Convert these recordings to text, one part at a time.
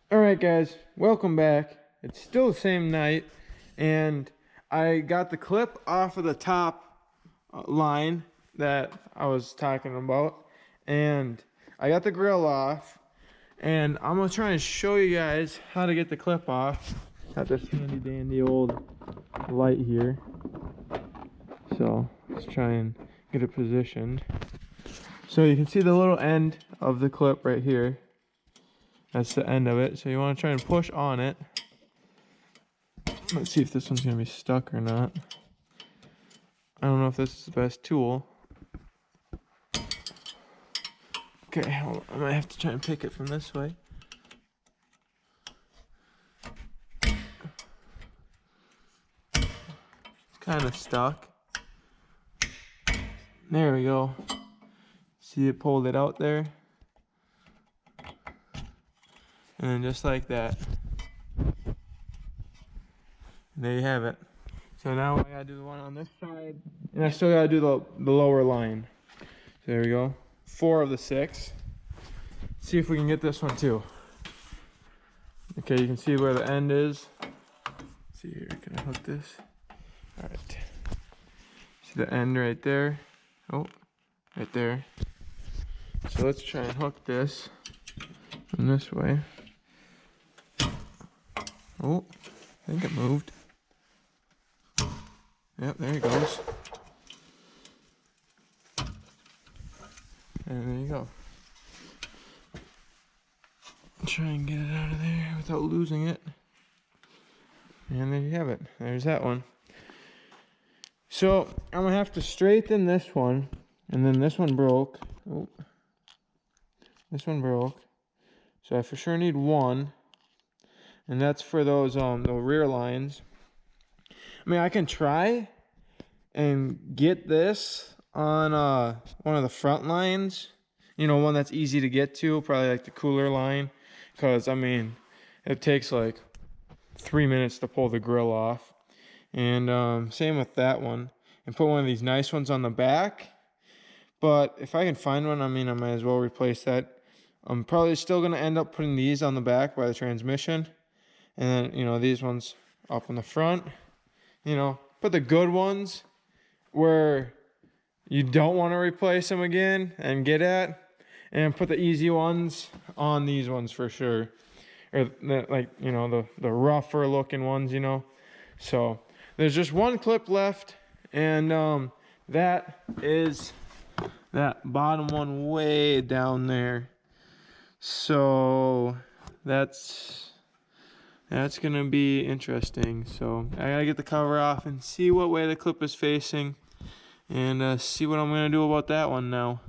All right, guys, welcome back. It's still the same night, and I got the clip off of the top line that I was talking about, and I got the grill off, and I'm gonna try and show you guys how to get the clip off. Got this handy dandy old light here, so let's try and get it positioned. So you can see the little end of the clip right here. That's the end of it. So you want to try and push on it. Let's see if this one's going to be stuck or not. I don't know if this is the best tool. Okay, hold on. I might have to try and pick it from this way. It's kind of stuck. There we go. See, it pulled it out there. And then just like that. There you have it. So now I gotta do the one on this side, and I still gotta do the lower line. So there we go. 4 of the 6. Let's see if we can get this one too. Okay, you can see where the end is. Let's see here, can I hook this? All right. See the end right there? Oh, right there. So let's try and hook this from this way. Oh, I think it moved. Yep, there it goes. And there you go. Try and get it out of there without losing it. And there you have it. There's that one. So I'm gonna have to straighten this one, and then this one broke. Oh, this one broke. So I for sure need one, and that's for those the rear lines. I mean, I can try and get this on one of the front lines, you know, one that's easy to get to, probably like the cooler line, because I mean it takes like 3 minutes to pull the grill off. And same with that one, and put one of these nice ones on the back. But if I can find one, I mean, I might as well replace that. I'm probably still gonna end up putting these on the back by the transmission, and then, you know, these ones up in the front. You know, put the good ones where you don't want to replace them again and get at, and put the easy ones on these ones for sure, or like, you know, the rougher looking ones, you know. So there's just one clip left, and that is that bottom one way down there. So that's gonna be interesting. So I gotta get the cover off and see what way the clip is facing, and see what I'm gonna do about that one now.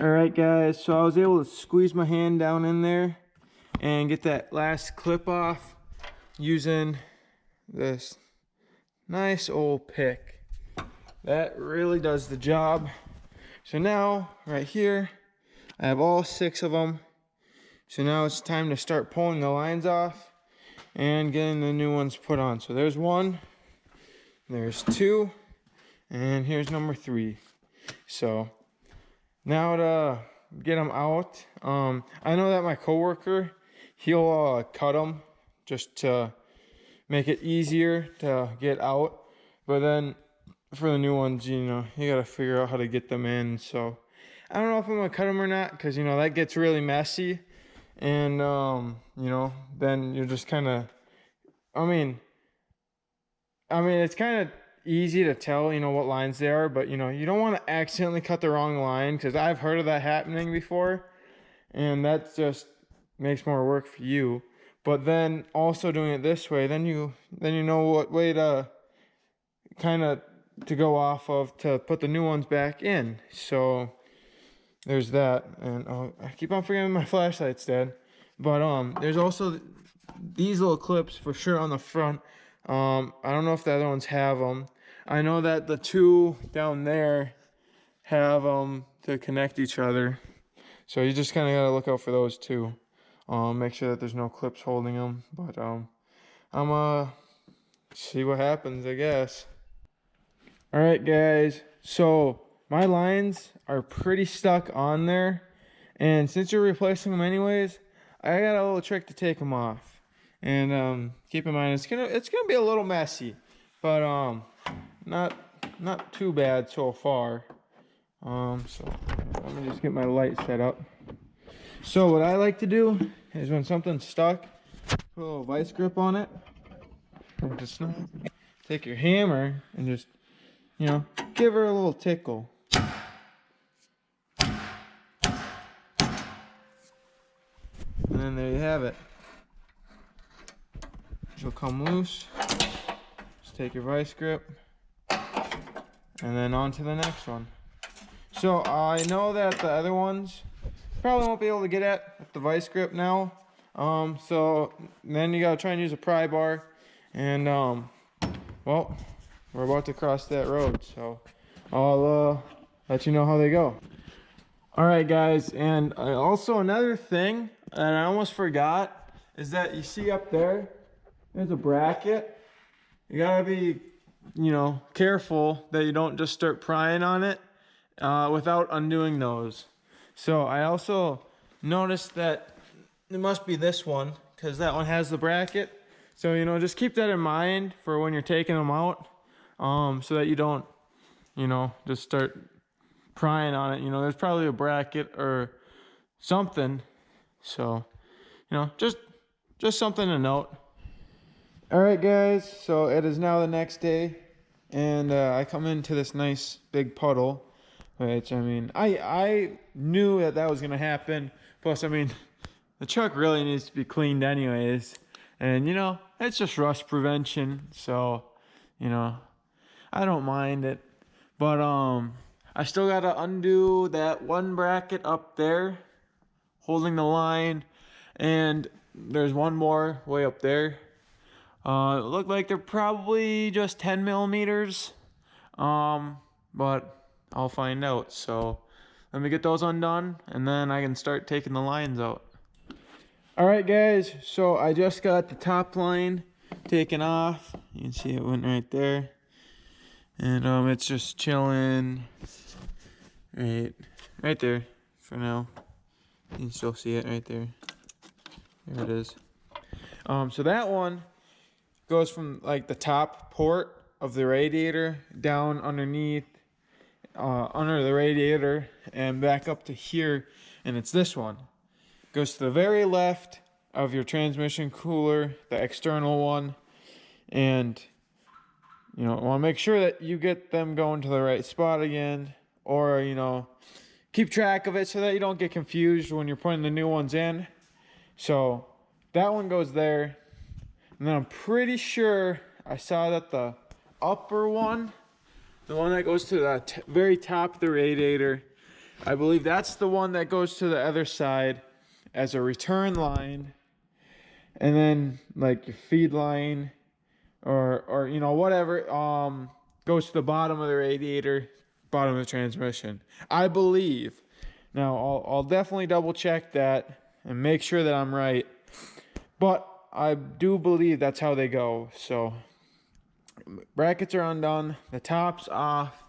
All right, guys, so I was able to squeeze my hand down in there and get that last clip off using this nice old pick. That really does the job. So now right here I have all 6 of them. So now it's time to start pulling the lines off and getting the new ones put on. So there's 1, there's 2, and here's number 3. So now to get them out, I know that my coworker, he'll cut them just to make it easier to get out. But then for the new ones, you know, you gotta figure out how to get them in. So I don't know if I'm gonna cut them or not, because, you know, that gets really messy. And you know, then you're just kind of, I mean it's kind of easy to tell, you know, what lines they are, but, you know, you don't want to accidentally cut the wrong line, because I've heard of that happening before, and that just makes more work for you. But then also doing it this way, then you know what way to kind of to go off of to put the new ones back in. So there's that. And oh, I keep on forgetting my flashlight's dead. But there's also these little clips for sure on the front. I don't know if the other ones have them. I know that the 2 down there have them to connect each other. So you just kind of gotta look out for those too. Make sure that there's no clips holding them. But I'm see what happens, I guess. All right, guys. So my lines are pretty stuck on there, and since you're replacing them anyways, I got a little trick to take them off. And keep in mind it's gonna be a little messy, but not too bad so far. So let me just get my light set up. So what I like to do is when something's stuck, put a little vice grip on it. And just take your hammer and just, you know, give her a little tickle. And then there you have it. She'll come loose. Just take your vice grip. And then on to the next one. So I know that the other ones probably won't be able to get at with the vice grip now. So then you gotta try and use a pry bar. And well, we're about to cross that road. So I'll let you know how they go. All right, guys. And also another thing that I almost forgot is that you see up there, there's a bracket. You gotta be, you know, careful that you don't just start prying on it without undoing those. So I also noticed that it must be this one because that one has the bracket. So, you know, just keep that in mind for when you're taking them out, so that you don't, you know, just start prying on it. You know, there's probably a bracket or something. So, you know, just something to note. All right, guys, so it is now the next day, and I come into this nice big puddle, which, I mean, I knew that was going to happen. Plus, I mean, the truck really needs to be cleaned anyways. And, you know, it's just rust prevention. So, you know, I don't mind it. But I still got to undo that one bracket up there holding the line. And there's one more way up there. It looked like they're probably just 10 millimeters. But I'll find out. So let me get those undone, and then I can start taking the lines out. All right, guys, so I just got the top line taken off. You can see it went right there. And it's just chilling right there for now. You can still see it right there. There it is. So that one goes from like the top port of the radiator down underneath, under the radiator, and back up to here, and it's this one. Goes to the very left of your transmission cooler, the external one, and you know, want to make sure that you get them going to the right spot again, or you know, keep track of it so that you don't get confused when you're putting the new ones in. So that one goes there, and then I'm pretty sure I saw that the upper one, the one that goes to the very top of the radiator, I believe that's the one that goes to the other side as a return line, and then like your feed line or you know, whatever goes to the bottom of the radiator, bottom of the transmission, I believe. Now I'll definitely double check that and make sure that I'm right, but I do believe that's how they go. So brackets are undone, the top's off.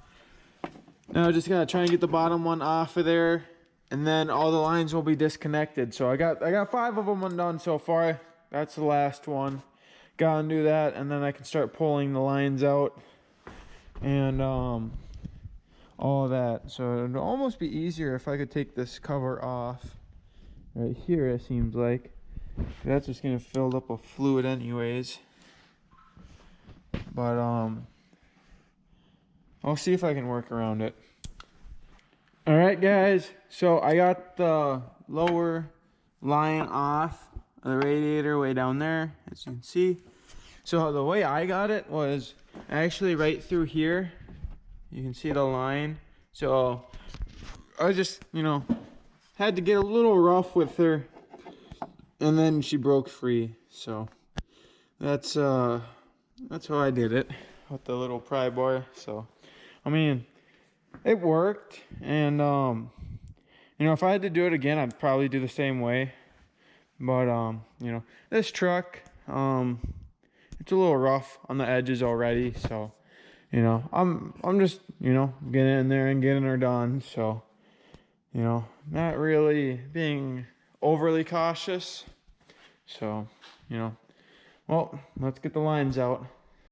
Now I just gotta try and get the bottom one off of there, and then all the lines will be disconnected. So I got 5 of them undone so far. That's the last one. Gotta undo that, and then I can start pulling the lines out and all of that. So it'd almost be easier if I could take this cover off right here, it seems like. That's just gonna fill up with fluid anyways. But I'll see if I can work around it. All right, guys, so I got the lower line off of the radiator way down there, as you can see. So the way I got it was actually right through here. You can see the line. So I just, you know, had to get a little rough with her, and then she broke free. So that's how I did it with the little pry bar. So I mean, it worked, and you know, if I had to do it again, I'd probably do the same way. But you know, this truck, it's a little rough on the edges already, so you know, I'm just, you know, getting in there and getting her done. So you know, not really being overly cautious. So, you know, well, let's get the lines out.